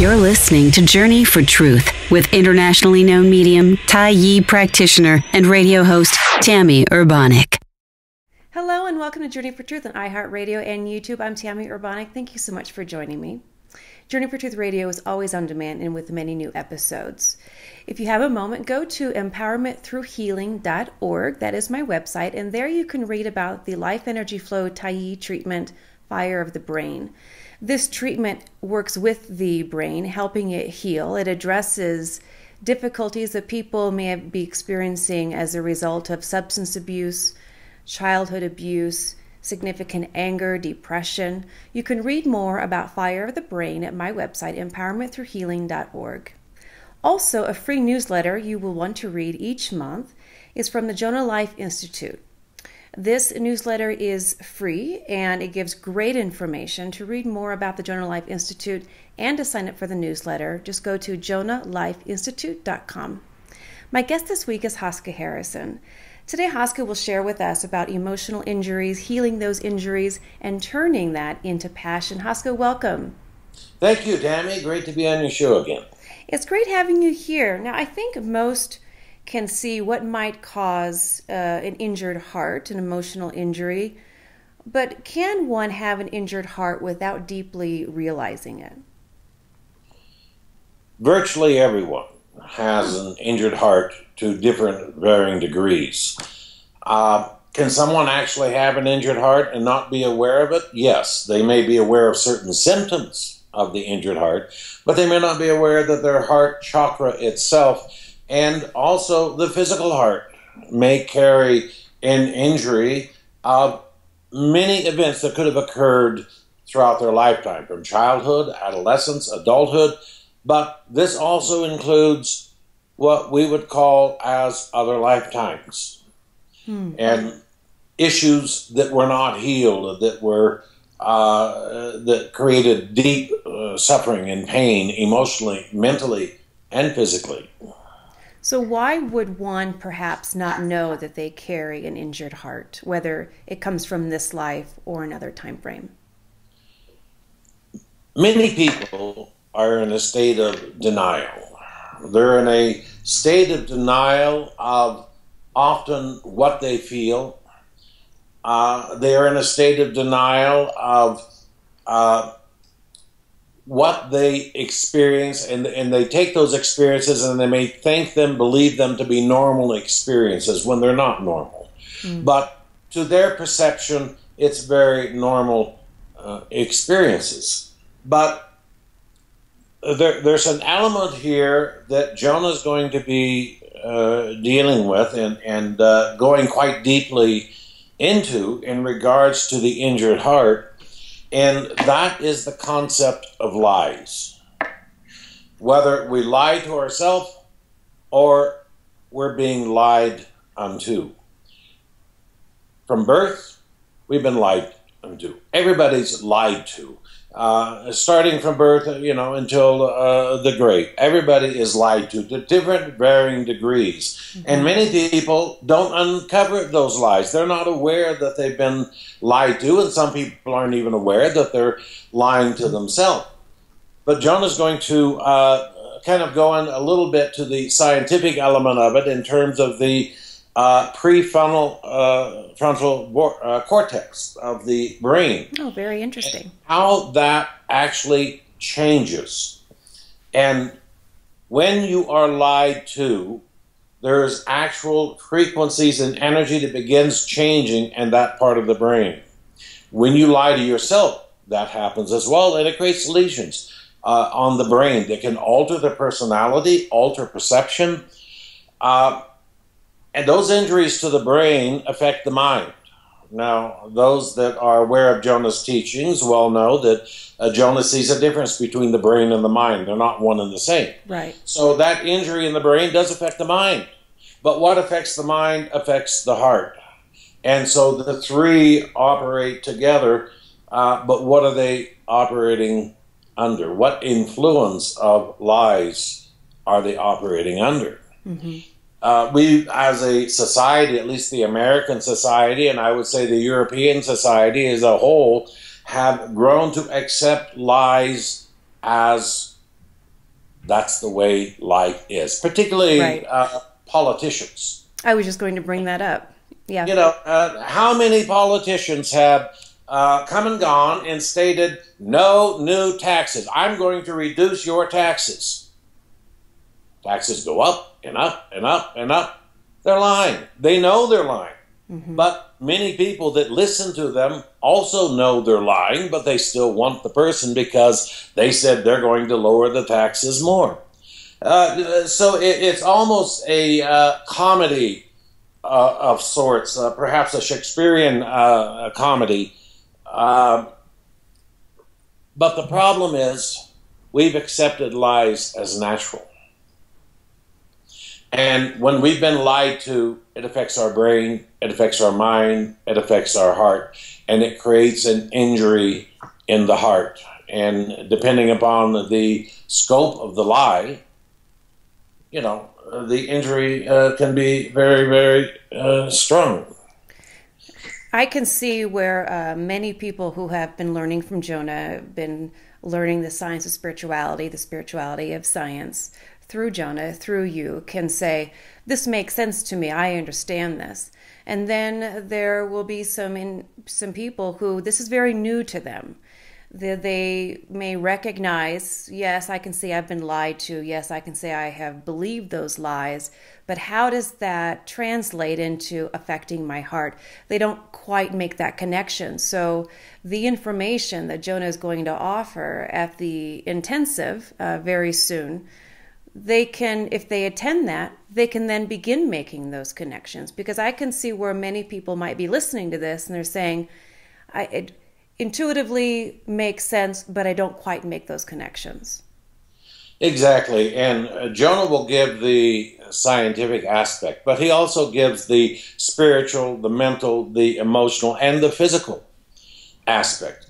You're listening to Journey for Truth with internationally known medium, Tai Yi practitioner, and radio host Tami Urbanek. Hello and welcome to Journey for Truth on iHeartRadio and YouTube. I'm Tami Urbanek. Thank you so much for joining me. Journey for Truth Radio is always on demand and with many new episodes. If you have a moment, go to empowermentthroughhealing.org. That is my website, and there you can read about the Life Energy Flow Tai Yi treatment, Fire of the Brain. This treatment works with the brain, helping it heal. It addresses difficulties that people may be experiencing as a result of substance abuse, childhood abuse, significant anger, depression. You can read more about Fire of the Brain at my website, empowermentthroughhealing.org. Also, a free newsletter you will want to read each month is from the Jonah Life Institute. This newsletter is free and it gives great information. To read more about the Jonah Life Institute and to sign up for the newsletter, just go to jonahlifeinstitute.com. My guest this week is Haska Harrison. Today, Haska will share with us about emotional injuries, healing those injuries, and turning that into passion. Haska, welcome. Thank you, Tami. Great to be on your show again. It's great having you here. Now, I think most can see what might cause an injured heart, an emotional injury, but can one have an injured heart without deeply realizing it? Virtually everyone has an injured heart to different varying degrees. Can someone actually have an injured heart and not be aware of it? Yes, they may be aware of certain symptoms of the injured heart, but they may not be aware that their heart chakra itself and also the physical heart may carry an injury of many events that could have occurred throughout their lifetime, from childhood, adolescence, adulthood, but this also includes what we would call as other lifetimes and issues that were not healed, that were that created deep suffering and pain emotionally, mentally, and physically. So why would one perhaps not know that they carry an injured heart, whether it comes from this life or another time frame? Many people are in a state of denial. They're in a state of denial of often what they feel. They are in a state of denial of what they experience, and they take those experiences and they may think them, believe them to be normal experiences when they're not normal. But to their perception, it's very normal experiences. But there's an element here that Jonah's going to be dealing with and going quite deeply into in regards to the injured heart. And that is the concept of lies. Whether we lie to ourselves or we're being lied unto. From birth, we've been lied unto. Everybody's lied to. Starting from birth, until the grave. Everybody is lied to different varying degrees. And many people don't uncover those lies. They're not aware that they've been lied to, and some people aren't even aware that they're lying to themselves. But Jonah's going to kind of go in a little bit to the scientific element of it in terms of the prefrontal cortex of the brain. Oh, very interesting. How that actually changes. And when you are lied to, there's actual frequencies and energy that begins changing in that part of the brain. When you lie to yourself, that happens as well, and it creates lesions on the brain that can alter the personality, alter perception, and those injuries to the brain affect the mind. Now, those that are aware of Jonah's teachings well know that Jonah sees a difference between the brain and the mind. They're not one and the same. Right. So that injury in the brain does affect the mind. But what affects the mind affects the heart. And so the three operate together, but what are they operating under? What influence of lies are they operating under? We, as a society, at least the American society, and I would say the European society as a whole, have grown to accept lies as that's the way life is, particularly Right. Politicians. I was just going to bring that up. Yeah. How many politicians have come and gone and stated, no new taxes. I'm going to reduce your taxes. Taxes go up and up and up and up. They're lying. They know they're lying. Mm-hmm. But many people that listen to them also know they're lying, but they still want the person because they said they're going to lower the taxes more. So it's almost a comedy of sorts, perhaps a Shakespearean comedy. But the problem is we've accepted lies as natural. And when we've been lied to, it affects our brain, it affects our mind, it affects our heart, and it creates an injury in the heart. And depending upon the scope of the lie, the injury can be very, very strong. I can see where many people who have been learning from Jonah, been learning the science of spirituality, the spirituality of science through Jonah, through you, can say, this makes sense to me, I understand this. And then there will be some people who this is very new to them. They may recognize, yes, I can say I've been lied to. Yes, I can say I have believed those lies. But how does that translate into affecting my heart? They don't quite make that connection. So the information that Jonah is going to offer at the intensive very soon, they can, if they attend that, they can then begin making those connections. Because I can see where many people might be listening to this and they're saying, it intuitively makes sense, but I don't quite make those connections. Exactly. And Jonah will give the scientific aspect, but he also gives the spiritual, the mental, the emotional, and the physical aspect.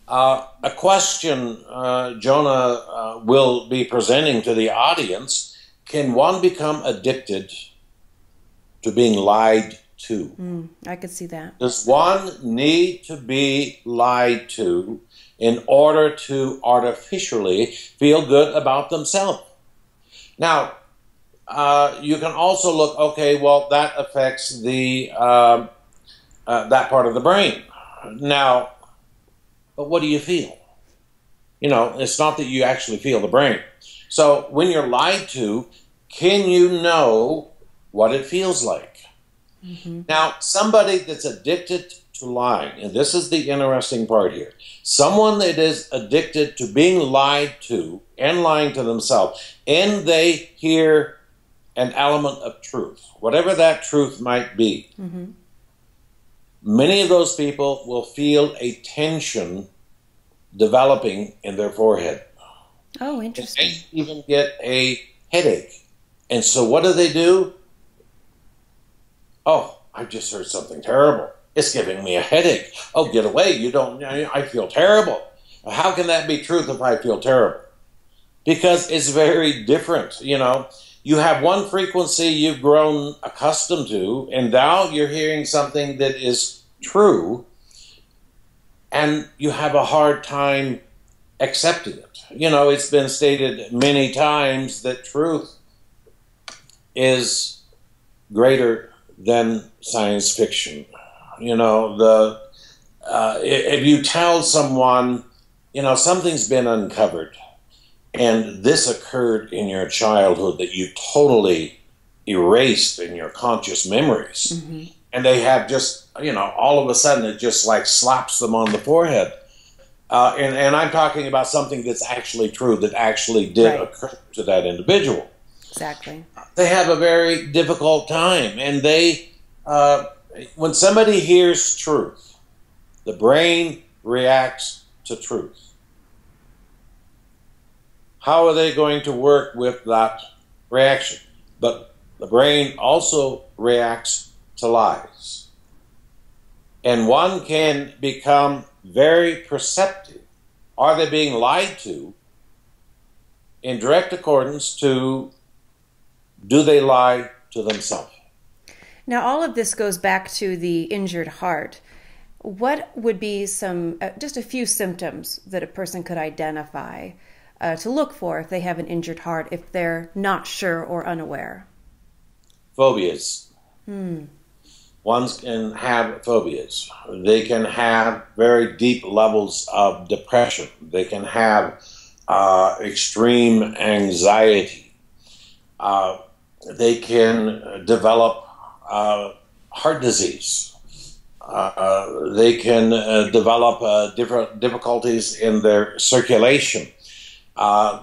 A question Jonah will be presenting to the audience: can one become addicted to being lied to? I could see that. Does one need to be lied to in order to artificially feel good about themselves? Now, you can also look, okay, well, that affects the that part of the brain. Now, but what do you feel? It's not that you actually feel the brain. So when you're lied to, can you know what it feels like? Mm-hmm. Now, somebody that's addicted to lying, and this is the interesting part here, someone that is addicted to being lied to and lying to themselves, and they hear an element of truth, whatever that truth might be, mm-hmm. Many of those people will feel a tension developing in their forehead. Oh, interesting. And they even get a headache. And so what do? Oh, I just heard something terrible. It's giving me a headache. Oh, get away. I feel terrible. How can that be truth if I feel terrible? Because it's very different. You have one frequency you've grown accustomed to, and now you're hearing something that is true, and you have a hard time accepting it. It's been stated many times that truth is greater than science fiction. If you tell someone, something's been uncovered, and this occurred in your childhood that you totally erased in your conscious memories. Mm-hmm. And they have just, all of a sudden it just like slaps them on the forehead. And I'm talking about something that's actually true, that actually did occur to that individual. Exactly. They have a very difficult time. And when somebody hears truth, the brain reacts to truth. How are they going to work with that reaction? But the brain also reacts to lies. And one can become very perceptive. Are they being lied to? In direct accordance to, do they lie to themselves? Now, all of this goes back to the injured heart. What would be just a few symptoms that a person could identify to look for if they have an injured heart, if they're not sure or unaware? Phobias. Ones can have phobias. They can have very deep levels of depression. They can have extreme anxiety. They can develop heart disease. They can develop different difficulties in their circulation.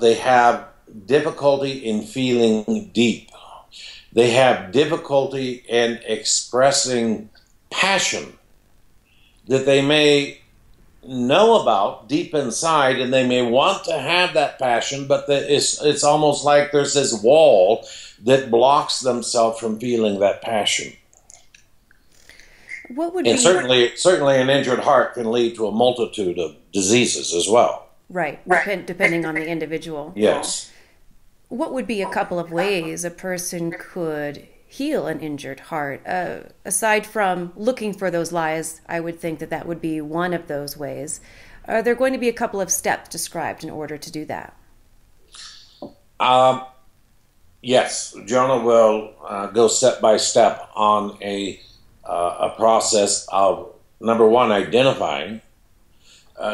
They have difficulty in feeling deep. They have difficulty in expressing passion that they may know about deep inside, and they may want to have that passion, but it's almost like there's this wall that blocks themselves from feeling that passion. What would and be certainly an injured heart can lead to a multitude of diseases as well. Right, depending on the individual. Yes. What would be a couple of ways a person could heal an injured heart? Aside from looking for those lies, I would think that would be one of those ways. Are there going to be a couple of steps described in order to do that? Yes, Jonah will go step by step on a process of, number one, identifying,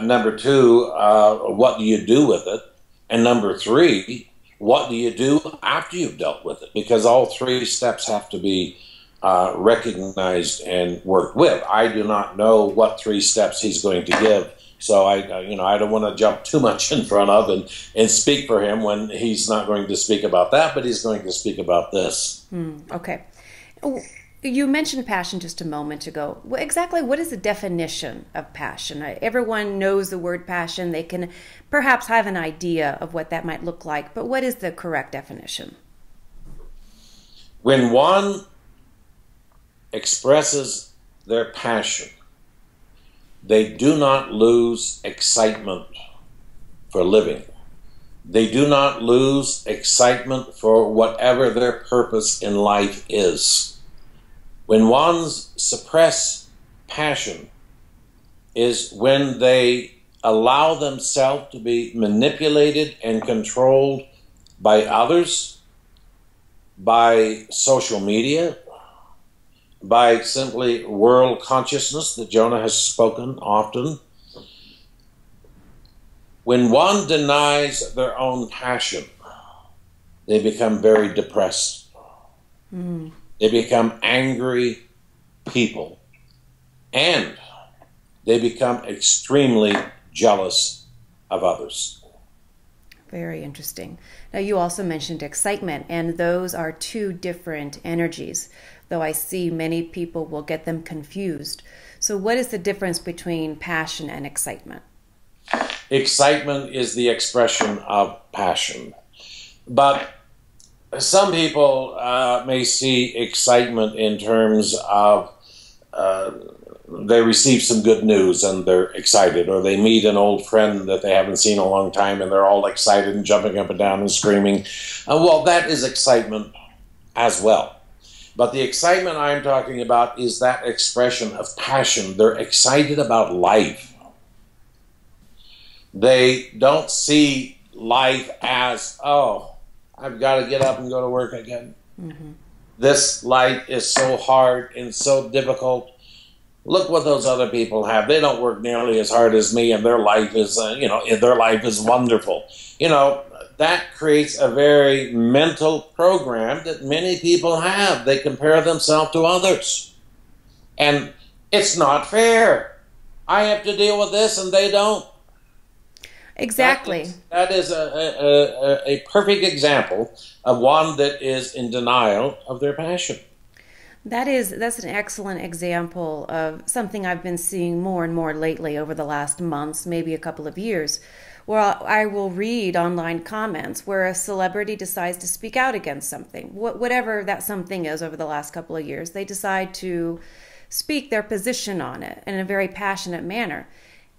number two, what do you do with it, and number three, what do you do after you've dealt with it? Because all three steps have to be recognized and worked with. I do not know what three steps he's going to give, so I don't want to jump too much in front of and speak for him when he's not going to speak about that, but he's going to speak about this. Okay. You mentioned passion just a moment ago. Exactly what is the definition of passion? Everyone knows the word passion. They can perhaps have an idea of what that might look like, but what is the correct definition? When one expresses their passion, they do not lose excitement for living. They do not lose excitement for whatever their purpose in life is. When ones suppress passion is when they allow themselves to be manipulated and controlled by others, by social media, by simply world consciousness that Jonah has spoken often. When one denies their own passion, they become very depressed. They become angry people, and they become extremely jealous of others. Very interesting. Now, you also mentioned excitement, and those are two different energies, though I see many people will get them confused. So what is the difference between passion and excitement? Excitement is the expression of passion, but some people may see excitement in terms of they receive some good news and they're excited, or they meet an old friend that they haven't seen in a long time and they're all excited and jumping up and down and screaming. Well, that is excitement as well. But the excitement I'm talking about is that expression of passion. They're excited about life. They don't see life as, oh, I've got to get up and go to work again. This life is so hard and so difficult. Look what those other people have. They don't work nearly as hard as me, and their life is, their life is wonderful. That creates a very mental program that many people have. They compare themselves to others, and it's not fair. I have to deal with this, and they don't. Exactly. That is a perfect example of one that is in denial of their passion. That's an excellent example of something I've been seeing more and more lately over the last months, maybe a couple of years, where I will read online comments where a celebrity decides to speak out against something, whatever that something is over the last couple of years. They decide to speak their position on it in a very passionate manner.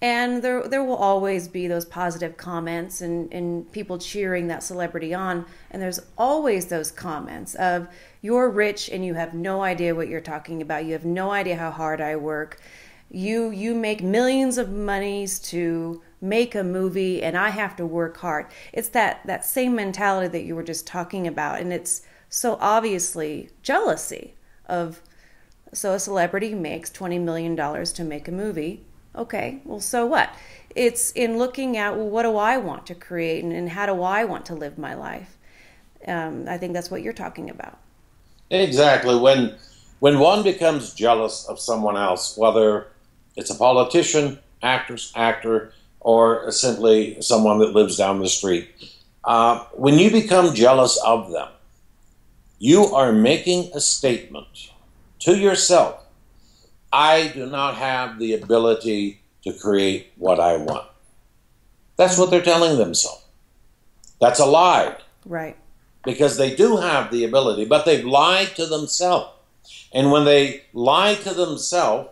And there will always be those positive comments and people cheering that celebrity on. And there's always those comments of, you're rich and you have no idea what you're talking about. You have no idea how hard I work. You make millions of monies to make a movie and I have to work hard. It's that same mentality that you were just talking about. And it's so obviously jealousy of, so a celebrity makes $20 million to make a movie. Okay, well, so what? It's in looking at, well, what do I want to create and how do I want to live my life? I think that's what you're talking about. Exactly. When one becomes jealous of someone else, whether it's a politician, actor, or simply someone that lives down the street, when you become jealous of them, you are making a statement to yourself. I do not have the ability to create what I want. That's what they're telling themselves. That's a lie. Right. Because they do have the ability, but they've lied to themselves. And when they lie to themselves,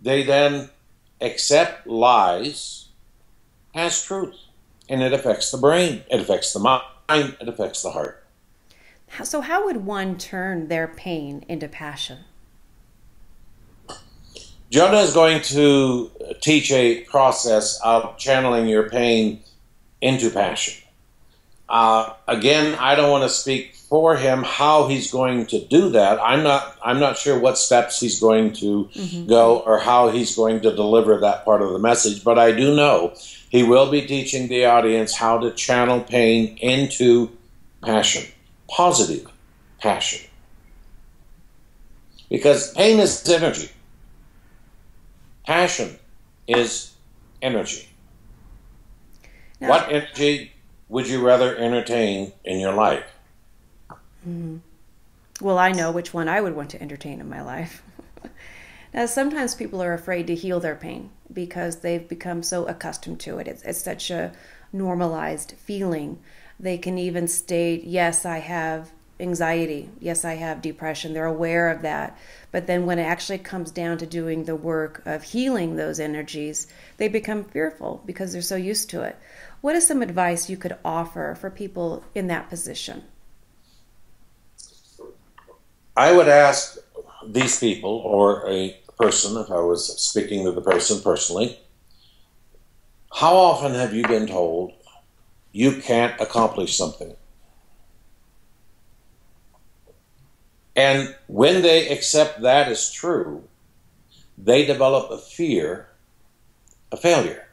they then accept lies as truth. And it affects the brain, it affects the mind, it affects the heart. So how would one turn their pain into passion? Jonah is going to teach a process of channeling your pain into passion. Again, I don't want to speak for him how he's going to do that. I'm not sure what steps he's going to go or how he's going to deliver that part of the message, but I do know he will be teaching the audience how to channel pain into passion, positive passion. Because pain is energy. Passion is energy. Now, what energy would you rather entertain in your life? Well, I know which one I would want to entertain in my life. Now, sometimes people are afraid to heal their pain because they've become so accustomed to it. It's such a normalized feeling. They can even state, yes, I have anxiety. Yes, I have depression. They're aware of that. But then when it actually comes down to doing the work of healing those energies, they become fearful because they're so used to it. What is some advice you could offer for people in that position? I would ask these people, or a person, if I was speaking to the person personally, how often have you been told you can't accomplish something? And when they accept that as true, they develop a fear of failure.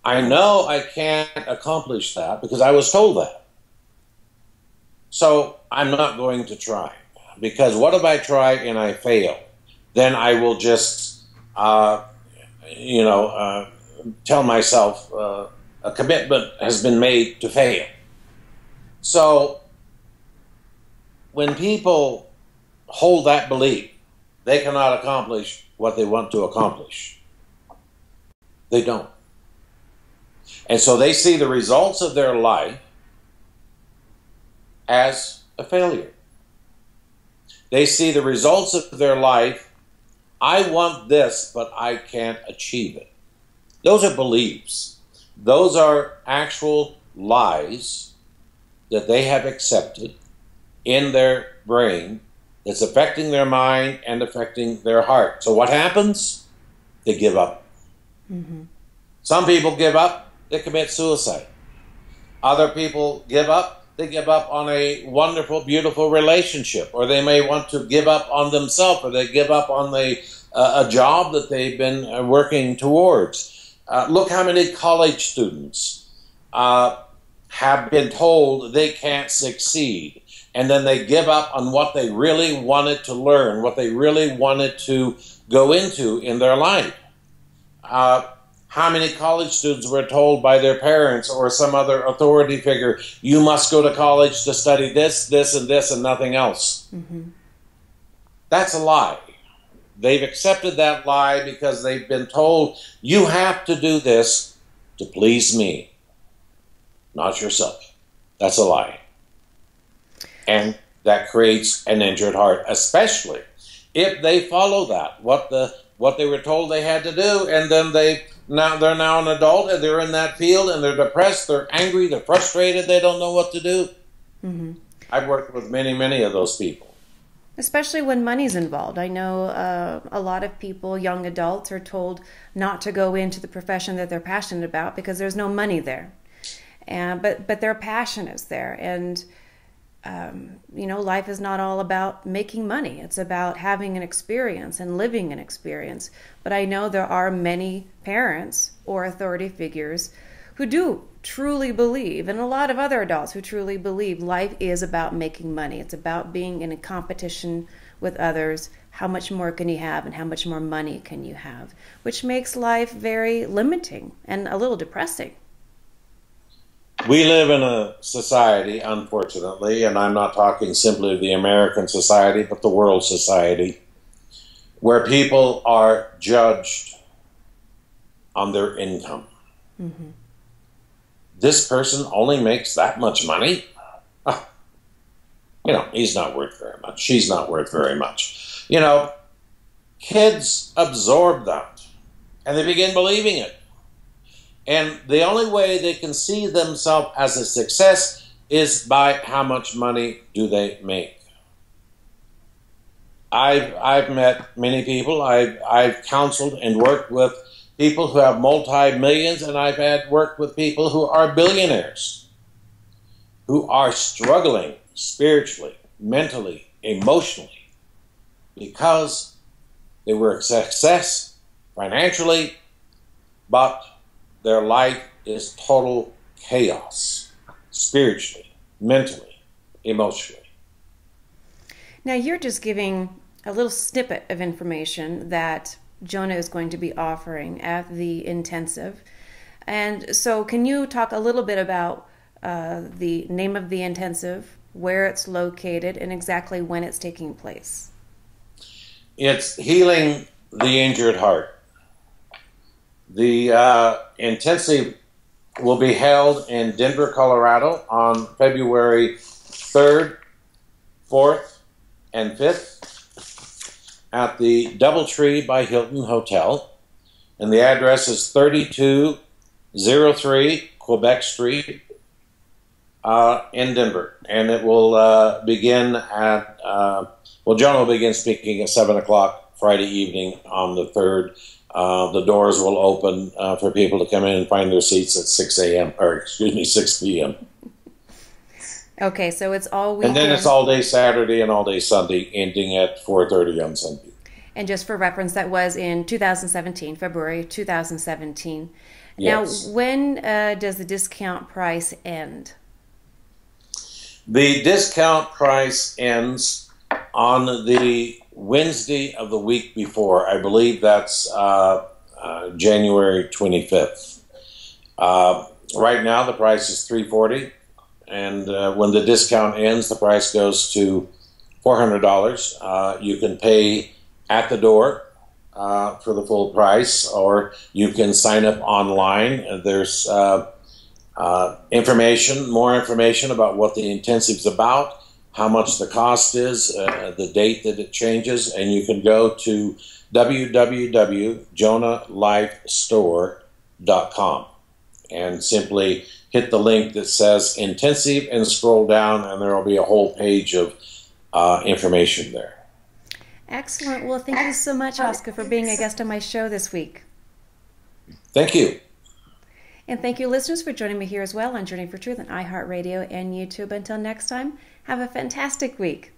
I know I can't accomplish that because I was told that. So I'm not going to try. Because what if I try and I fail? Then I will just, tell myself a commitment has been made to fail. So when people hold that belief, they cannot accomplish what they want to accomplish. They don't. And so they see the results of their life as a failure. They see the results of their life, I want this, but I can't achieve it. Those are beliefs. Those are actual lies that they have accepted in their brain that's affecting their mind and affecting their heart. So what happens? They give up. Some people give up, they commit suicide. Other people give up, they give up on a wonderful, beautiful relationship, or they may want to give up on themselves, or they give up on a job that they've been working towards. Look how many college students have been told they can't succeed, and then they give up on what they really wanted to learn, what they really wanted to go into in their life. How many college students were told by their parents or some other authority figure, you must go to college to study this, this, and this, and nothing else? That's a lie. They've accepted that lie because they've been told, you have to do this to please me, not yourself. That's a lie. And that creates an injured heart, especially if they follow that, what they were told they had to do, and then they're now an adult and they're in that field and they're depressed, they're angry, they're frustrated, they don't know what to do. I've worked with many, many of those people. Especially when money's involved. I know a lot of people, young adults, are told not to go into the profession that they're passionate about because there's no money there. But their passion is there. And, life is not all about making money. It's about having an experience and living an experience. But I know there are many parents or authority figures who do truly believe, and a lot of other adults who truly believe life is about making money. It's about being in a competition with others. How much more can you have and how much more money can you have? Which makes life very limiting and a little depressing. We live in a society, unfortunately, and I'm not talking simply of the American society, but the world society, where people are judged on their income. Mm-hmm. This person only makes that much money? He's not worth very much. She's not worth very much. Kids absorb that, and they begin believing it. And the only way they can see themselves as a success is by how much money do they make. I've met many people. I've counseled and worked with people who have multi-millions, and I've had worked with people who are billionaires, who are struggling spiritually, mentally, emotionally, because they were a success financially, but their life is total chaos, spiritually, mentally, emotionally. Now you're just giving a little snippet of information that Jonah is going to be offering at the intensive. And so can you talk a little bit about the name of the intensive, where it's located, and exactly when it's taking place? It's Healing the Injured Heart. The intensive will be held in Denver, Colorado on February 3rd, 4th, and 5th at the Doubletree by Hilton Hotel. And the address is 3203 Quebec Street in Denver. And it will begin at, Jonah will begin speaking at 7 o'clock Friday evening on the 3rd. The doors will open for people to come in and find their seats at 6 p.m. Okay, so it's all weekend. And then it's all day Saturday and all day Sunday, ending at 4:30 on Sunday. And just for reference, that was in 2017, February 2017. Yes. Now, when does the discount price end? The discount price ends on the Wednesday of the week before. I believe that's January 25th. Right now, the price is $340. And when the discount ends, the price goes to $400. You can pay at the door for the full price, or you can sign up online. There's more information about what the intensive is about, how much the cost is, the date that it changes, and you can go to www.jonahlifestore.com and simply hit the link that says intensive and scroll down, and there will be a whole page of information there. Excellent. Well, thank you so much, Oscar, for being a guest on my show this week. Thank you. And thank you, listeners, for joining me here as well on Journey for Truth on iHeartRadio and YouTube. Until next time, have a fantastic week.